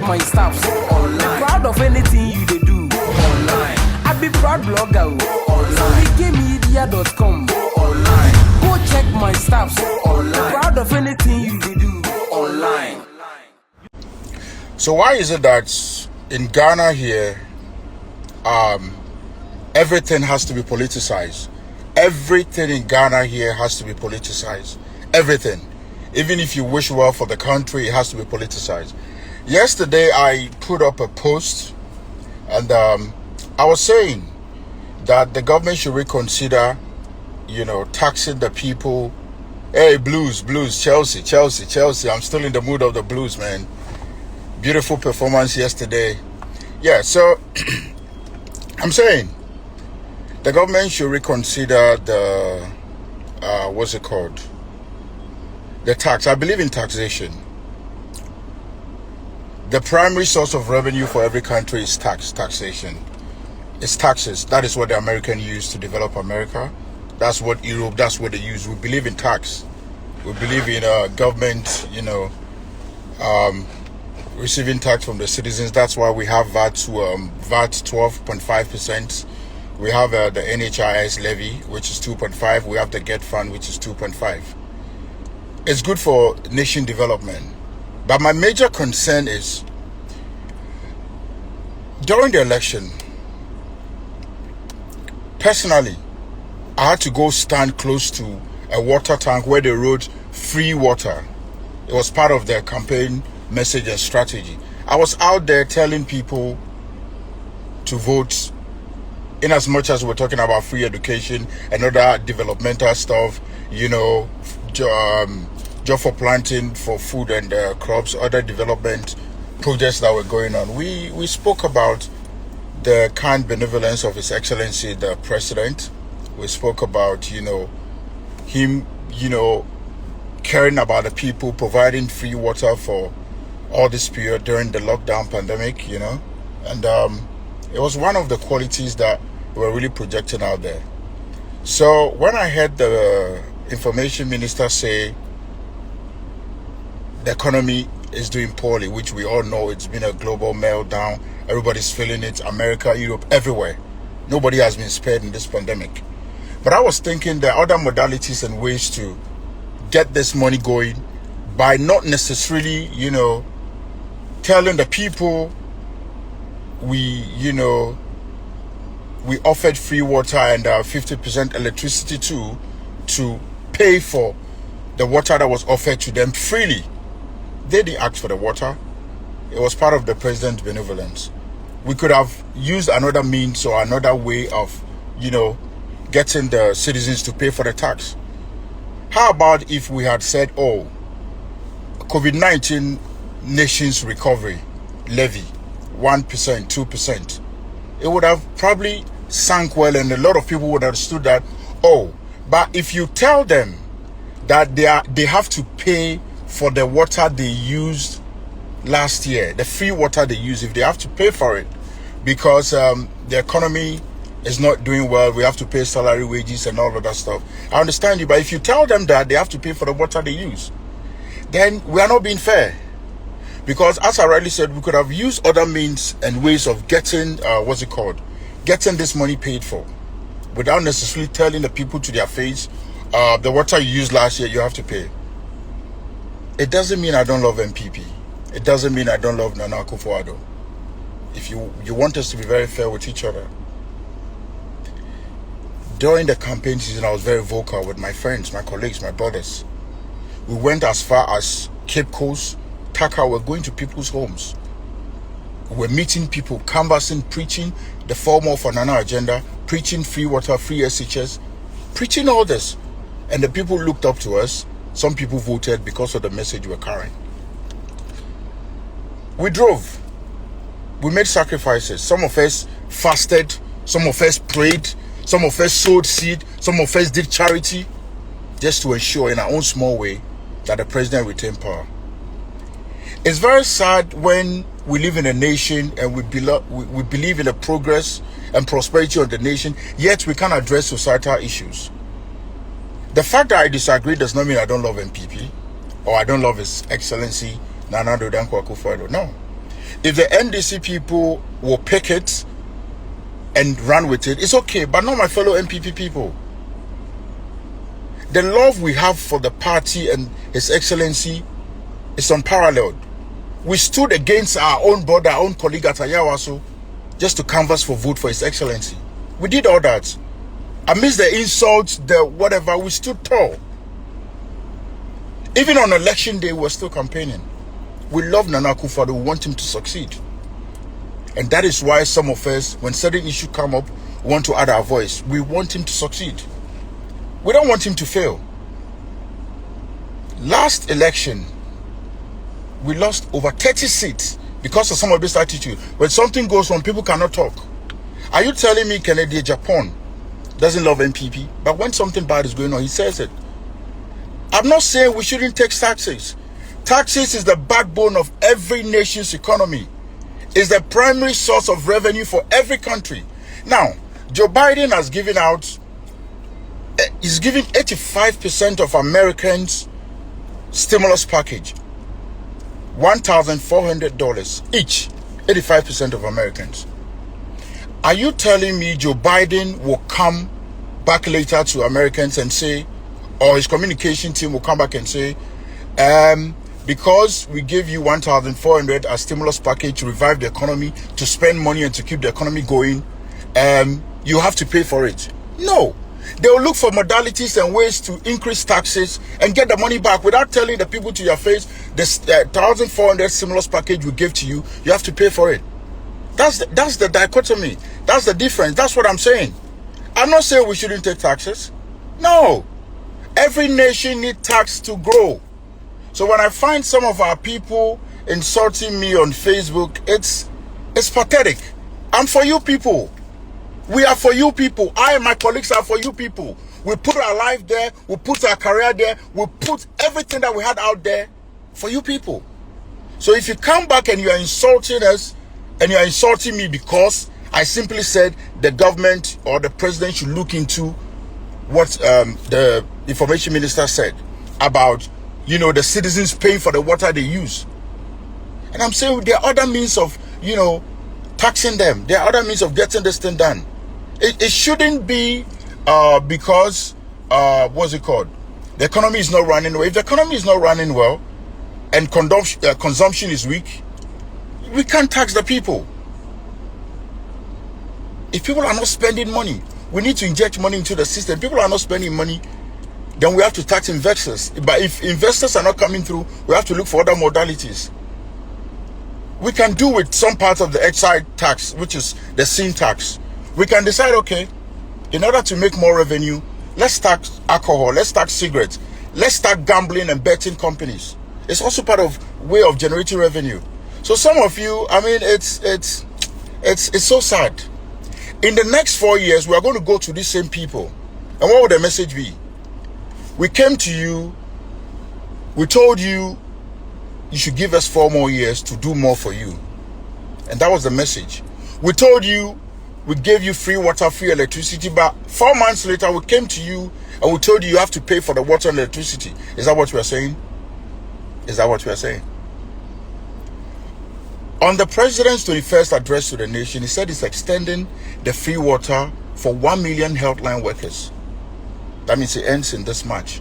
my stuff. Go online. Be proud of anything you they do. Go online. I be proud blogger. Go online. SammyGameMedia.com. Go online. Go check my stuff. Go online. Be proud of anything you they do. Go online. So why is it that in Ghana here, everything has to be politicized? Everything in Ghana here has to be politicized. Everything. Even if you wish well for the country, it has to be politicized. Yesterday, I put up a post and I was saying that the government should reconsider, taxing the people. Hey, blues, Chelsea. I'm still in the mood of the blues, man. Beautiful performance yesterday. Yeah, so I'm saying the government should reconsider the, the tax. I believe in taxation. The primary source of revenue for every country is taxation. It's taxes. That is what the Americans use to develop America. That's what Europe, that's what they use. We believe in tax. We believe in government, receiving tax from the citizens. That's why we have VAT 12.5%. We have the NHIS levy, which is 2.5. We have the Get Fund, which is 2.5. It's good for nation development. But my major concern is, during the election, personally, I had to go stand close to a water tank where they wrote free water. It was part of their campaign message and strategy. I was out there telling people to vote, in as much as we're talking about free education and other developmental stuff, job for planting for food and crops, other development projects that were going on. We spoke about the kind benevolence of His Excellency, the President. We spoke about, him, caring about the people, providing free water for all this period during the lockdown pandemic, and it was one of the qualities that we're really projecting out there. So when I heard the information minister say the economy is doing poorly, which we all know, it's been a global meltdown, everybody's feeling it, America, Europe, everywhere. Nobody has been spared in this pandemic. But I was thinking there are other modalities and ways to get this money going by not necessarily, telling the people we offered free water and 50% electricity to pay for the water that was offered to them freely. They didn't ask for the water. It was part of the president's benevolence. We could have used another means or another way of, getting the citizens to pay for the tax. How about if we had said, COVID-19 nations recovery levy, 1%, 2%. It would have probably sunk well and a lot of people would have understood that, but if you tell them that they have to pay for the water they used last year, the free water they used, if they have to pay for it because the economy is not doing well, we have to pay salary, wages and all of that stuff. I understand you, but if you tell them that they have to pay for the water they use, then we are not being fair. Because as I rightly said, we could have used other means and ways of getting, getting this money paid for without necessarily telling the people to their face, the water you used last year, you have to pay. It doesn't mean I don't love MPP. It doesn't mean I don't love Nana Addo. If you want us to be very fair with each other. During the campaign season, I was very vocal with my friends, my colleagues, my brothers. We went as far as Cape Coast, Taka. We're going to people's homes. We're meeting people, canvassing, preaching the 4 More for Nana agenda, preaching free water, free SHS, preaching all this. And the people looked up to us. Some people voted because of the message we're carrying. We drove. We made sacrifices. Some of us fasted. Some of us prayed. Some of us sowed seed. Some of us did charity just to ensure in our own small way that the president retained power. It's very sad when we live in a nation and we believe in the progress and prosperity of the nation, yet we can't address societal issues. The fact that I disagree does not mean I don't love MPP or I don't love His Excellency Nana Addo. No. If the NDC people will pick it and run with it, it's okay, but not my fellow MPP people. The love we have for the party and His Excellency is unparalleled. We stood against our own brother, our own colleague at Ayawaso just to canvass for vote for His Excellency. We did all that. Amidst the insults, the whatever, we stood tall. Even on election day, we were still campaigning. We love Nana Akufo-Addo. We want him to succeed. And that is why some of us, when certain issues come up, want to add our voice. We want him to succeed. We don't want him to fail. Last election, we lost over 30 seats because of some of this attitude. When something goes wrong, people cannot talk. Are you telling me Kennedy Japan doesn't love MPP? But when something bad is going on, he says it. I'm not saying we shouldn't take taxes. Taxes is the backbone of every nation's economy. It's the primary source of revenue for every country. Now, Joe Biden has given out, he's giving 85% of Americans stimulus package. $1,400 each. 85% of Americans. Are you telling me Joe Biden will come back later to Americans and say, or his communication team will come back and say, because we gave you $1,400 as stimulus package to revive the economy, to spend money and to keep the economy going, you have to pay for it? No. They will look for modalities and ways to increase taxes and get the money back without telling the people to your face, this $1,400 stimulus package we gave to you, you have to pay for it. That's the dichotomy. That's the difference. That's what I'm saying. I'm not saying we shouldn't take taxes. No. Every nation needs tax to grow. So when I find some of our people insulting me on Facebook, it's pathetic. I'm for you people. We are for you people. I and my colleagues are for you people. We put our life there. We put our career there. We put everything that we had out there for you people. So if you come back and you are insulting us and you are insulting me because I simply said the government or the president should look into what the information minister said about, the citizens paying for the water they use. And I'm saying there are other means of, taxing them. There are other means of getting this thing done. It shouldn't be because, what's it called? The economy is not running well. If the economy is not running well and consumption is weak, we can't tax the people. If people are not spending money, we need to inject money into the system. People are not spending money, then we have to tax investors. But if investors are not coming through, we have to look for other modalities. We can do with some part of the excise tax, which is the sin tax. We can decide, okay, in order to make more revenue, let's tax alcohol, let's tax cigarettes, let's tax gambling and betting companies. It's also part of way of generating revenue. So some of you, it's so sad. In the next 4 years, we are going to go to these same people. And what would the message be? We came to you, we told you, you should give us 4 more years to do more for you. And that was the message. We told you, we gave you free water, free electricity, but 4 months later, we came to you and we told you you have to pay for the water and electricity. Is that what we are saying? Is that what we are saying? On the president's 21st address to the nation, he said he's extending the free water for 1 million healthline workers. That means it ends in this March.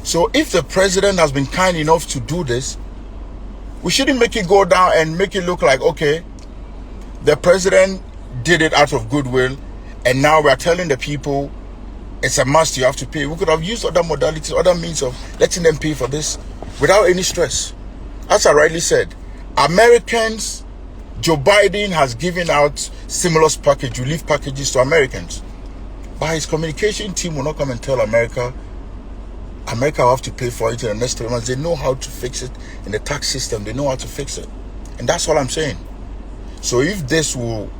So if the president has been kind enough to do this, we shouldn't make it go down and make it look like, okay, the president did it out of goodwill and now we're telling the people it's a must, you have to pay. We could have used other modalities, other means of letting them pay for this without any stress. As I rightly said, Americans, Joe Biden has given out stimulus package, relief packages to Americans. But his communication team will not come and tell America will have to pay for it in the next 3 months. They know how to fix it in the tax system. They know how to fix it. And that's all I'm saying. So if this will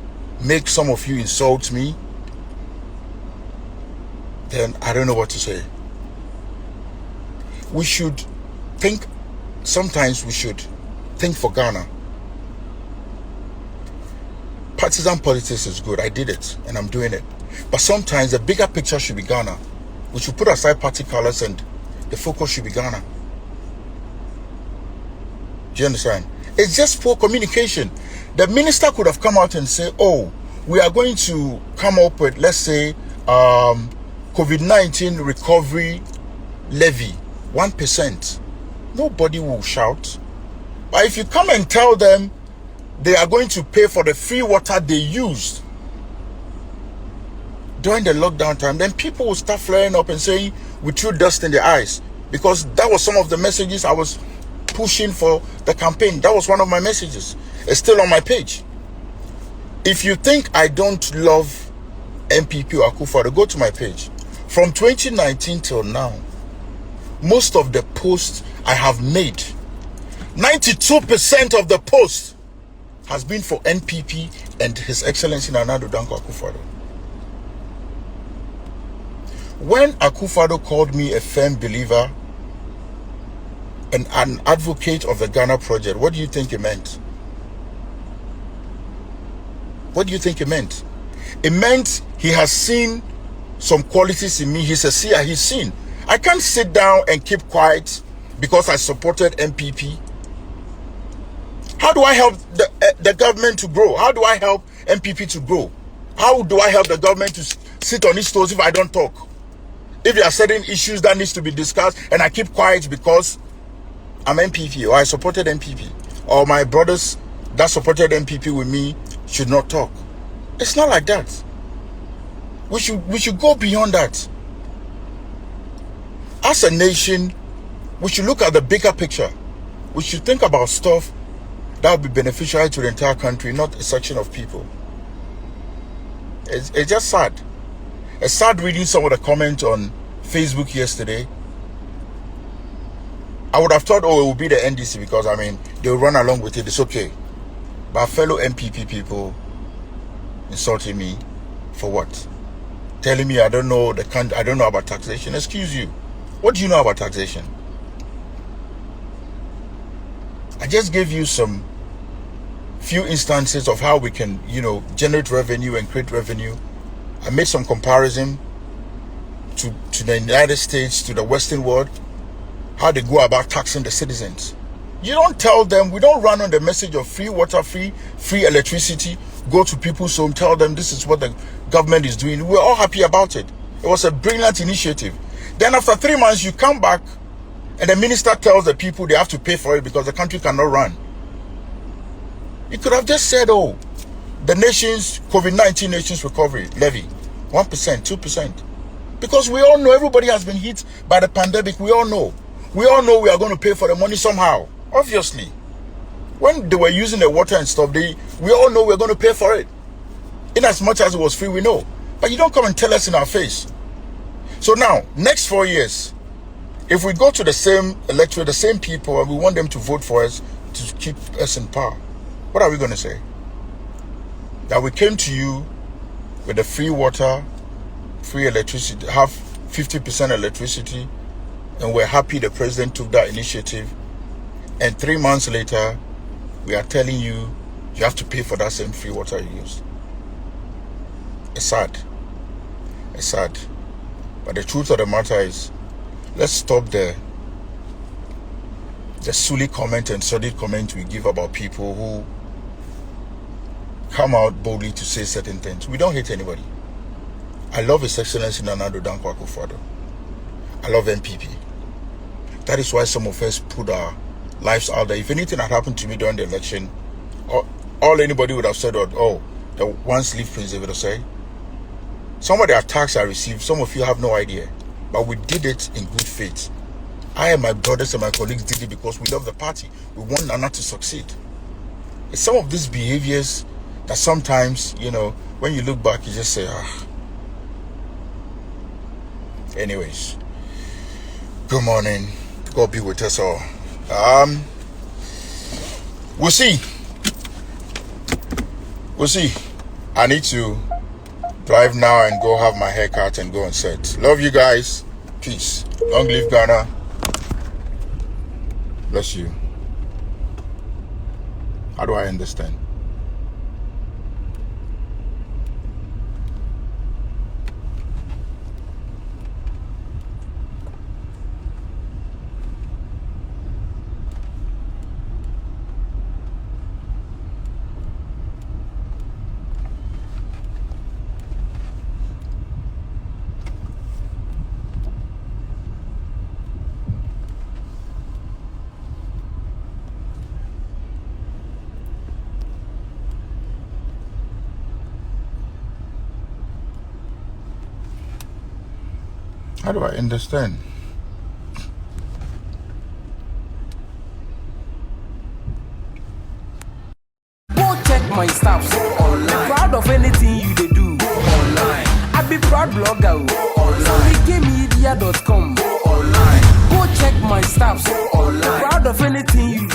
make some of you insult me, then I don't know what to say. We should think, sometimes we should think for Ghana. Partisan politics is good. I did it and I'm doing it. But sometimes the bigger picture should be Ghana. We should put aside party colors and the focus should be Ghana. Do you understand? It's just poor communication. The minister could have come out and say, oh, we are going to come up with, let's say, COVID-19 recovery levy, 1%. Nobody will shout. But if you come and tell them they are going to pay for the free water they used during the lockdown time, then people will start flaring up and saying we threw dust in their eyes. Because that was some of the messages I was pushing for the campaign. That was one of my messages. It's still on my page. If you think I don't love MPP or Akufo-Addo, go to my page. From 2019 till now, most of the posts I have made, 92% of the posts has been for NPP and His Excellency Nana Addo Akufo-Addo. When Akufo-Addo called me a firm believer and an advocate of the Ghana project, what do you think it meant? What do you think it meant? It meant he has seen some qualities in me. He's a seer, he's seen. I can't sit down and keep quiet because I supported MPP. How do I help the government to grow? How do I help MPP to grow? How do I help the government to sit on its toes if I don't talk? If there are certain issues that needs to be discussed and I keep quiet because I'm MPP or I supported MPP or my brothers that supported MPP with me should not talk. It's not like that. We should go beyond that. As a nation, we should look at the bigger picture. We should think about stuff that will be beneficial to the entire country, not a section of people. It's just sad. It's sad reading some of the comments on Facebook yesterday. I would have thought, oh, it would be the NDC because, I mean, they'll run along with it. It's okay. But fellow MPP people insulting me for what? Telling me I don't know I don't know about taxation. Excuse you. What do you know about taxation? I just gave you some few instances of how we can, generate revenue and create revenue. I made some comparison to the United States, to the Western world, how they go about taxing the citizens. You don't tell them, we don't run on the message of free water, free electricity, go to people's home, tell them this is what the government is doing. We're all happy about it. It was a brilliant initiative. Then after 3 months, you come back and the minister tells the people they have to pay for it because the country cannot run. You could have just said, oh, the nation's COVID-19 nation's recovery levy, 1%, 2%. Because we all know everybody has been hit by the pandemic. We all know. We all know we are going to pay for the money somehow. Obviously. When they were using the water and stuff, we all know we're going to pay for it. In as much as it was free, we know. But you don't come and tell us in our face. So now, next 4 years, if we go to the same electorate, the same people, and we want them to vote for us to keep us in power, what are we going to say? That we came to you with the free water, free electricity, have 50% electricity, and we're happy the president took that initiative. And 3 months later, we are telling you, you have to pay for that same free water you used. It's sad. It's sad. But the truth of the matter is, let's stop the silly comment and sordid comment we give about people who come out boldly to say certain things. We don't hate anybody. I love His Excellency Nana Addo Akufo-Addo. I love MPP. That is why some of us put our lives out there. If anything had happened to me during the election, all anybody would have said, oh, the one sleeve Prince David Osei. Some of the attacks I received, some of you have no idea. But we did it in good faith. I and my brothers and my colleagues did it because we love the party. We want Nana to succeed. It's some of these behaviors that sometimes, when you look back, you just say, Anyways, good morning. God be with us all. We'll see. I need to drive now and go have my haircut and go and set. Love you guys. Peace. Long live Ghana. Bless you. How do I understand? How do I understand? Go check my stuff online. Proud of anything you they do Online. I be proud blogger. Online. Media.com. Online. Go check my stuff Online. Proud of anything you